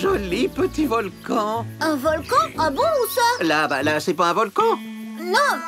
joli petit volcan. Un volcan? Ah bon, où ça? Là, c'est pas un volcan? Non,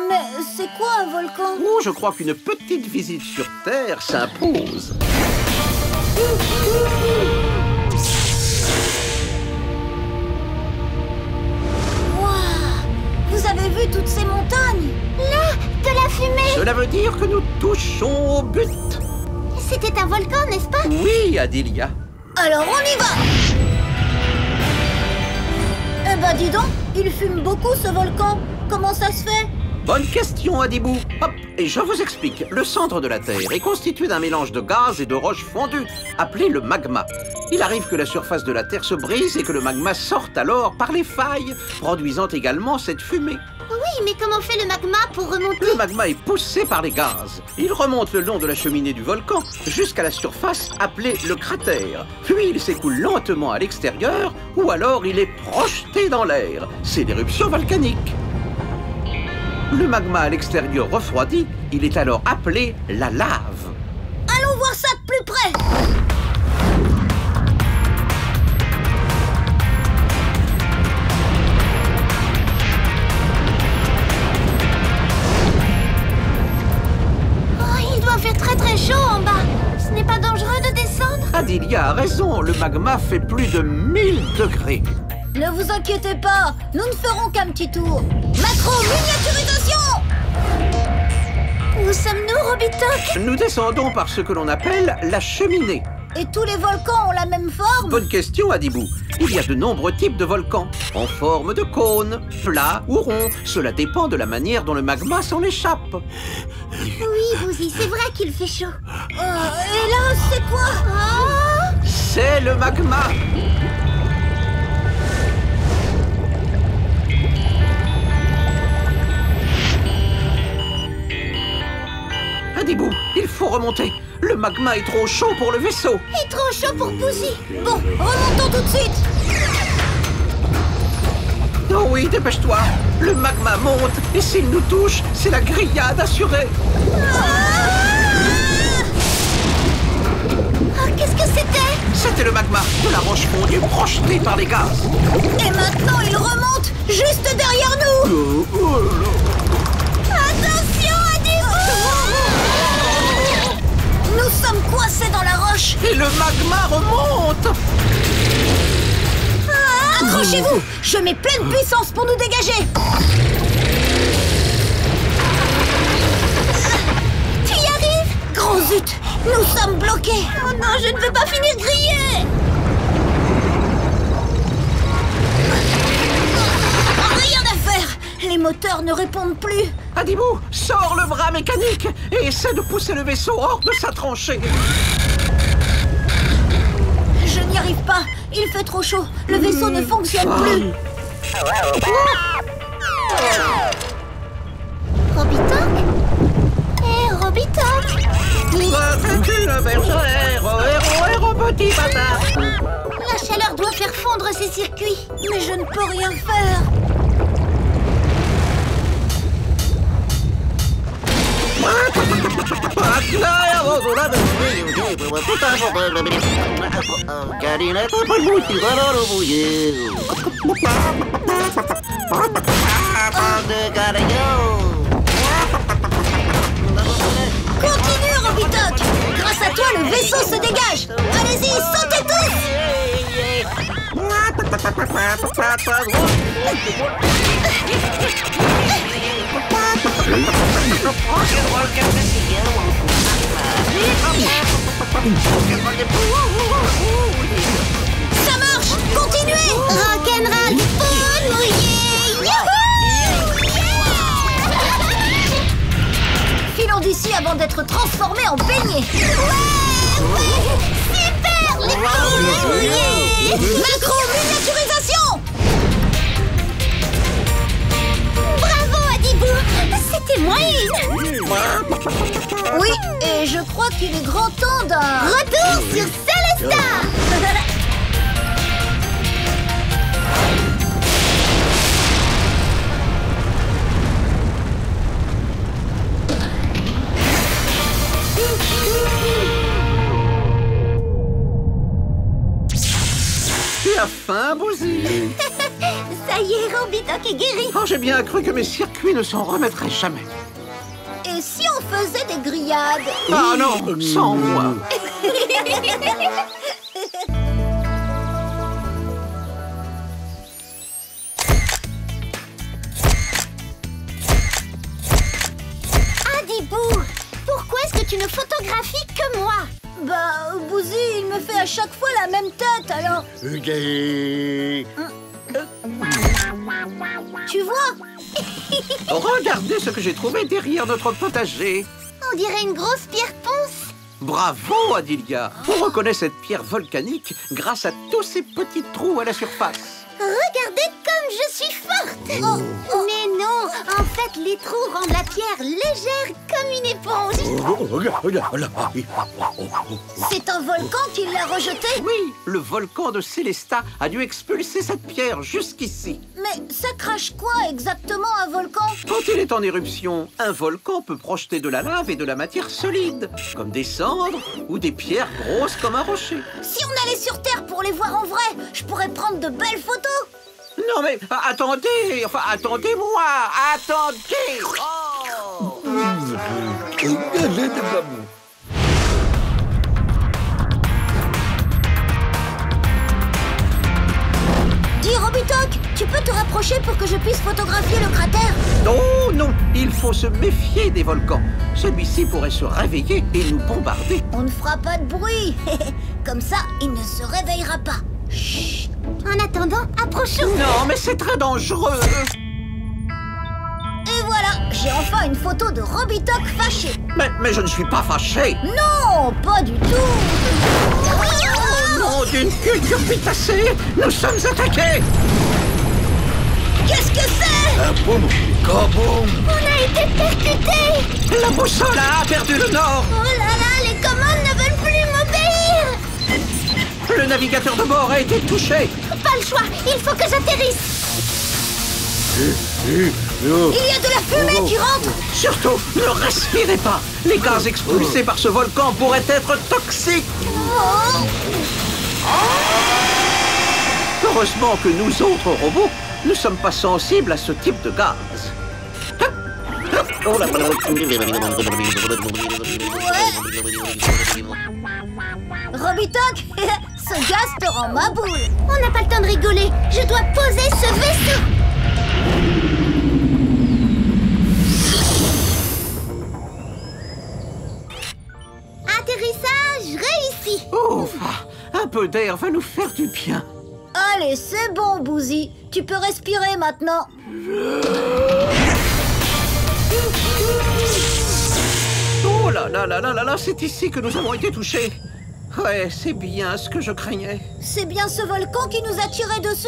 mais c'est quoi un volcan? Oh, je crois qu'une petite visite sur Terre s'impose. Vous avez vu toutes ces montagnes? Là, de la fumée! Cela veut dire que nous touchons au but. C'était un volcan, n'est-ce pas? Oui, Adilia. Alors on y va! Eh ben dis donc, il fume beaucoup ce volcan. Comment ça se fait? Bonne question, Adibou. Hop, et je vous explique. Le centre de la Terre est constitué d'un mélange de gaz et de roches fondues, appelé le magma. Il arrive que la surface de la Terre se brise et que le magma sorte alors par les failles, produisant également cette fumée. Oui, mais comment fait le magma pour remonter? Le magma est poussé par les gaz. Il remonte le long de la cheminée du volcan jusqu'à la surface appelée le cratère. Puis il s'écoule lentement à l'extérieur ou alors il est projeté dans l'air. C'est l'éruption volcanique. Le magma à l'extérieur refroidi, il est alors appelé la lave. Allons voir ça de plus près. Il doit faire très chaud en bas. Ce n'est pas dangereux de descendre? Adilia a raison, le magma fait plus de 1000 degrés. Ne vous inquiétez pas, nous ne ferons qu'un petit tour. Macro-miniaturisation! Où sommes-nous, Robitoc? Nous descendons par ce que l'on appelle la cheminée. Et tous les volcans ont la même forme? Bonne question, Adibou. Il y a de nombreux types de volcans, en forme de cône, plat ou rond. Cela dépend de la manière dont le magma s'en échappe. Oui, Bouzy, c'est vrai qu'il fait chaud. Et là, c'est quoi? C'est le magma. Adibou, il faut remonter. Le magma est trop chaud pour le vaisseau. Et trop chaud pour Bouzy. Bon, remontons tout de suite. Oh oui, dépêche-toi. Le magma monte et s'il nous touche, c'est la grillade assurée. Qu'est-ce que c'était? C'était le magma de la roche fondue projetée par les gaz. Et maintenant, il remonte juste derrière nous. Attention, Adibou! Nous sommes coincés dans la roche. Et le magma remonte. Accrochez-vous! Je mets pleine puissance pour nous dégager. Tu y arrives? Grand zut! Nous sommes bloqués. Oh non, je ne veux pas finir grillé. Rien à faire. Les moteurs ne répondent plus. Adibou, sors le bras mécanique et essaie de pousser le vaisseau hors de sa tranchée. Je n'y arrive pas. Il fait trop chaud. Le vaisseau ne fonctionne plus. Robitoc? Robitoc? Le bergère, petit bâtard. La chaleur doit faire fondre ces circuits. Mais je ne peux rien faire. Continue, Robitoc. Grâce à toi, le vaisseau se dégage. Allez-y, sautez tous. Ça marche. Continuez. Rock'n'roll, poule mouillée. Filons d'ici avant d'être transformés en beignets. Ouais, super. Les poules mouillées. Macro-miniaturisation. Bravo, Adibou. C'était moyen. Oui, et je crois qu'il est grand temps d'un retour sur Célestat. Tu as enfin, Bouzy. Ça y est, Robitok est guéri. Oh, j'ai bien cru que mes circuits ne s'en remettraient jamais. Et si on faisait des grillades? Ah non, sans moi. Adibou, pourquoi est-ce que tu ne photographies que moi? Bah, Bouzy, il me fait à chaque fois la même tête, alors... Tu vois? Regardez ce que j'ai trouvé derrière notre potager. On dirait une grosse pierre ponce. Bravo, Adilia. On reconnaît cette pierre volcanique grâce à tous ces petits trous à la surface. Regardez comme je suis forte. Oh, mais non, en fait, les trous rendent la pierre légère comme une éponge. C'est un volcan qui l'a rejeté? Oui, le volcan de Célestat a dû expulser cette pierre jusqu'ici. Mais ça crache quoi exactement, un volcan? Quand il est en éruption, un volcan peut projeter de la lave et de la matière solide, comme des cendres ou des pierres grosses comme un rocher. Si on allait sur Terre pour les voir en vrai, je pourrais prendre de belles photos. Non mais, attendez, enfin, attendez-moi, attendez. Oh. Dis, Robitok, tu peux te rapprocher pour que je puisse photographier le cratère? Oh non, il faut se méfier des volcans. Celui-ci pourrait se réveiller et nous bombarder. On ne fera pas de bruit. Comme ça, il ne se réveillera pas. Chut. En attendant, approchons. Non, mais c'est très dangereux. Et voilà, j'ai enfin une photo de Robitok fâché. Mais je ne suis pas fâché. Non, pas du tout. Nom d'une cucurbitacée, nous sommes attaqués. Qu'est-ce que c'est? Un boum, kaboum. On a été percutés. La boussole a perdu le nord. Oh là là, les commandes ne veulent plus m'obéir. Le navigateur de bord a été touché. Pas le choix, il faut que j'atterrisse. Il y a de la fumée qui rentre. Surtout, ne respirez pas. Les gaz expulsés par ce volcan pourraient être toxiques. Oh. Heureusement que nous autres robots ne sommes pas sensibles à ce type de gaz. Robitok, ce gaz te rend ma boule. On n'a pas le temps de rigoler. Je dois poser ce vaisseau. Atterrissage réussi. Ouf, un peu d'air va nous faire du bien. Allez, c'est bon, Bouzy. Tu peux respirer maintenant. Oh là là là là là là, c'est ici que nous avons été touchés. Ouais, c'est bien ce que je craignais. C'est bien ce volcan qui nous a tiré dessus?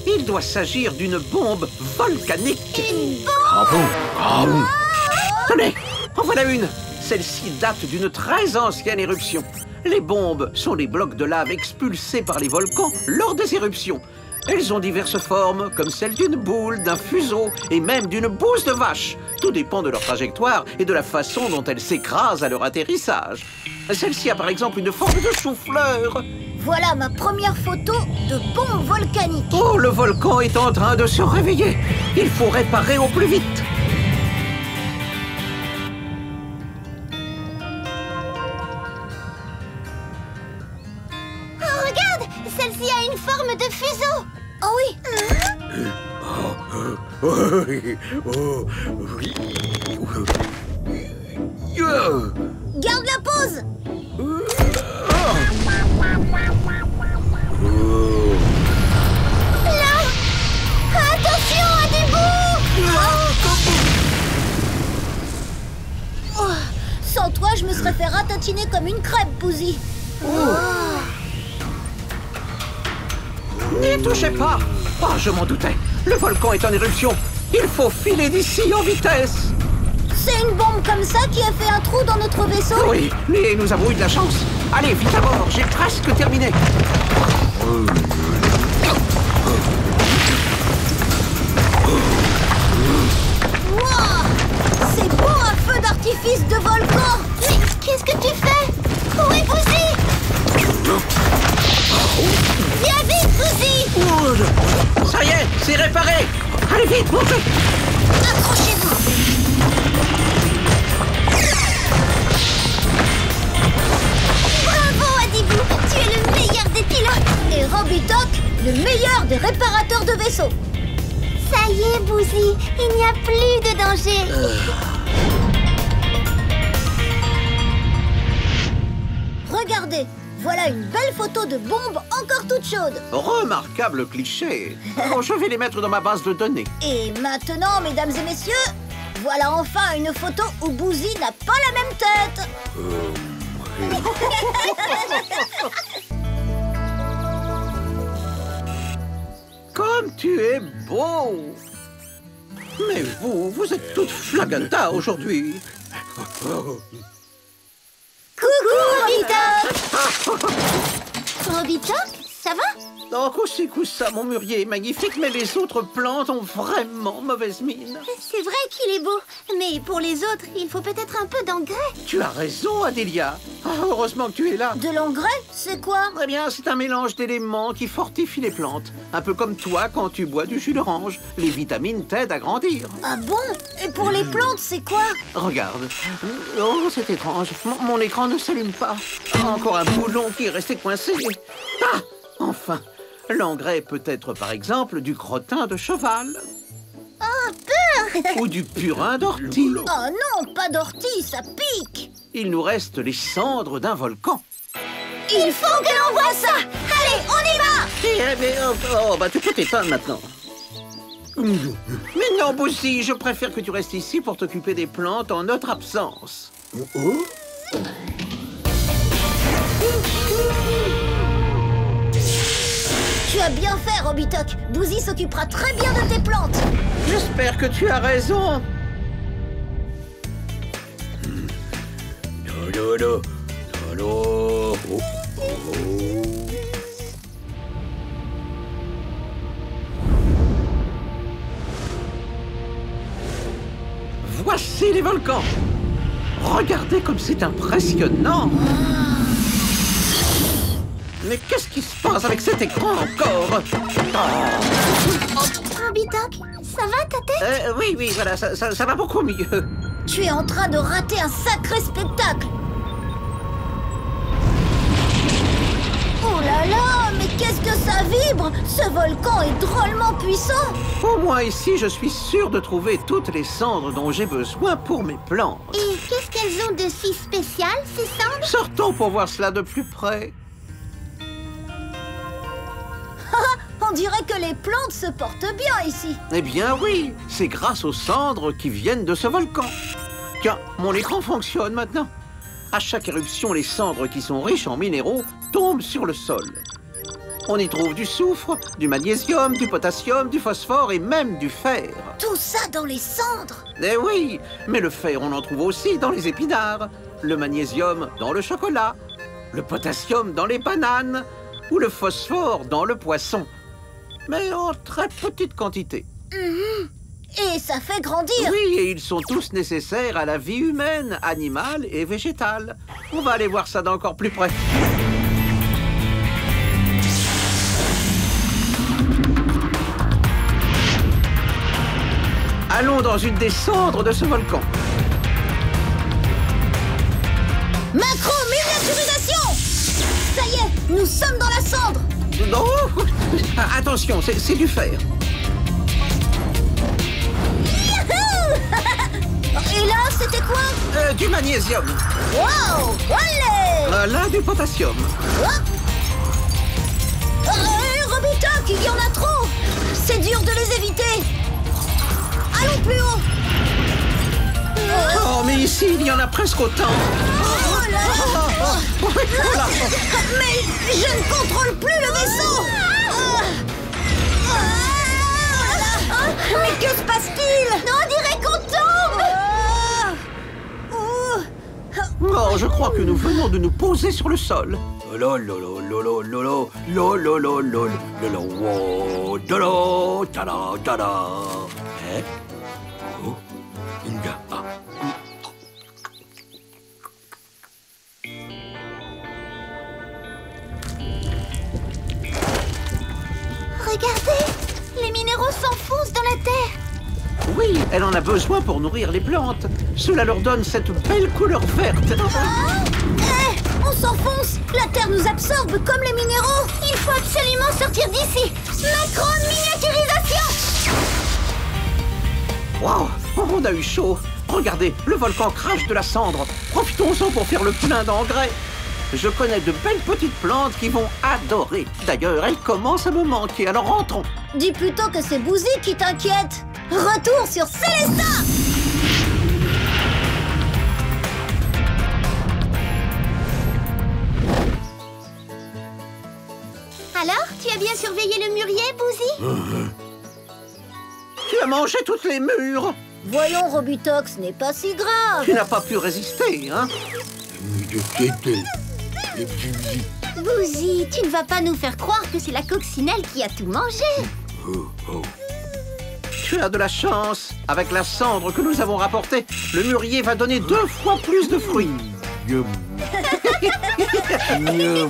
Il doit s'agir d'une bombe volcanique. Une bombe? Tenez, en voilà une. Celle-ci date d'une très ancienne éruption. Les bombes sont les blocs de lave expulsés par les volcans lors des éruptions. Elles ont diverses formes, comme celle d'une boule, d'un fuseau et même d'une bouse de vache. Tout dépend de leur trajectoire et de la façon dont elles s'écrasent à leur atterrissage. Celle-ci a par exemple une forme de chou-fleur. Voilà ma première photo de bombe volcanique. Oh, le volcan est en train de se réveiller. Il faut réparer au plus vite. Oh, regarde, celle-ci a une forme de fuseau. Oh oui. Garde la pose. Là. Attention à des bouts. Oh, sans toi, je me serais fait ratatiner comme une crêpe, Bouzy. N'y touchez pas. Oh, je m'en doutais. Le volcan est en éruption. Il faut filer d'ici en vitesse. C'est une bombe comme ça qui a fait un trou dans notre vaisseau? Oui, mais nous avons eu de la chance. Allez, vite à bord, j'ai presque terminé. Wow, c'est beau un feu d'artifice de volcan. Mais qu'est-ce que tu fais? Où est Bouzy? Viens vite, Bouzy. Allez vite, montez! Accrochez-vous. Bravo, Adibou. Tu es le meilleur des pilotes. Et Robitok, le meilleur des réparateurs de vaisseaux. Ça y est, Bouzy. Il n'y a plus de danger. Regardez, voilà une belle photo de bombe encore toute chaude. Remarquable cliché. Oh, je vais les mettre dans ma base de données. Et maintenant, mesdames et messieurs, voilà enfin une photo où Bouzy n'a pas la même tête. Comme tu es beau! Mais vous êtes toute flaganta aujourd'hui. Coucou, Robitok. Robitok, ça va? Oh, ça, mon mûrier est magnifique, mais les autres plantes ont vraiment mauvaise mine. C'est vrai qu'il est beau, mais pour les autres, il faut peut-être un peu d'engrais. Tu as raison, Adélia. Ah, heureusement que tu es là. De l'engrais, c'est quoi? Eh bien, c'est un mélange d'éléments qui fortifie les plantes. Un peu comme toi quand tu bois du jus d'orange. Les vitamines t'aident à grandir. Ah bon? Et pour les plantes, c'est quoi? Regarde. Oh, c'est étrange. Mon écran ne s'allume pas. Encore un boulon qui est resté coincé. Ah, enfin. L'engrais peut être, par exemple, du crottin de cheval. Oh, peur. Ou du purin d'ortie. Oh non, pas d'ortie, ça pique. Il nous reste les cendres d'un volcan. Il faut que l'on voit ça. Allez, on y va. Tu peux t'éteindre maintenant. Mais non, Bouzy, je préfère que tu restes ici pour t'occuper des plantes en notre absence. Tu as bien fait, Robitok. Bouzy s'occupera très bien de tes plantes. J'espère que tu as raison. Voici les volcans. Regardez comme c'est impressionnant. Mais qu'est-ce qui se passe avec cet écran encore? Robitok, ça va ta tête? Oui, voilà, ça va beaucoup mieux. Tu es en train de rater un sacré spectacle. Oh là là, mais qu'est-ce que ça vibre? Ce volcan est drôlement puissant. Au moins ici, je suis sûr de trouver toutes les cendres dont j'ai besoin pour mes plantes. Et qu'est-ce qu'elles ont de si spécial, ces cendres? Sortons pour voir cela de plus près. On dirait que les plantes se portent bien ici. Eh bien oui, c'est grâce aux cendres qui viennent de ce volcan. Tiens, mon écran fonctionne maintenant. À chaque éruption, les cendres qui sont riches en minéraux tombent sur le sol. On y trouve du soufre, du magnésium, du potassium, du phosphore et même du fer. Tout ça dans les cendres. Eh oui, mais le fer, on en trouve aussi dans les épinards, le magnésium dans le chocolat, le potassium dans les bananes ou le phosphore dans le poisson. Mais en très petite quantité. Et ça fait grandir. Oui, et ils sont tous nécessaires à la vie humaine, animale et végétale. On va aller voir ça d'encore plus près. Allons dans une des cendres de ce volcan. Macro-miniaturisation. Ça y est, nous sommes dans la cendre. Non. Attention, c'est du fer. Et là, c'était quoi? Du magnésium. Wow! Allez! Là, du potassium. Robitok, il y en a trop! C'est dur de les éviter! Allons plus haut! Oh, mais ici, il y en a presque autant. Oh là là! Voilà. Mais je ne contrôle plus le vaisseau! Mais que se passe-t-il? On dirait qu'on tombe! Oh, je crois que nous venons de nous poser sur le sol. Regardez, Les minéraux s'enfoncent dans la terre. Oui, elle en a besoin pour nourrir les plantes. Cela leur donne cette belle couleur verte. On s'enfonce. La terre nous absorbe comme les minéraux. Il faut absolument sortir d'ici. Macro-miniaturisation. Waouh, on a eu chaud. Regardez, le volcan crache de la cendre. Profitons-en pour faire le plein d'engrais. Je connais de belles petites plantes qui vont adorer. D'ailleurs, elles commencent à me manquer, alors rentrons. Dis plutôt que c'est Boozy qui t'inquiète. Retour sur Célesta. Alors, tu as bien surveillé le mûrier, Boozy? Tu as mangé toutes les mûres. Voyons, Robitox, ce n'est pas si grave. Tu n'as pas pu résister, hein? Boozy, tu ne vas pas nous faire croire que c'est la coccinelle qui a tout mangé. Tu as de la chance. Avec la cendre que nous avons rapportée, le mûrier va donner 2 fois plus de fruits. Miam.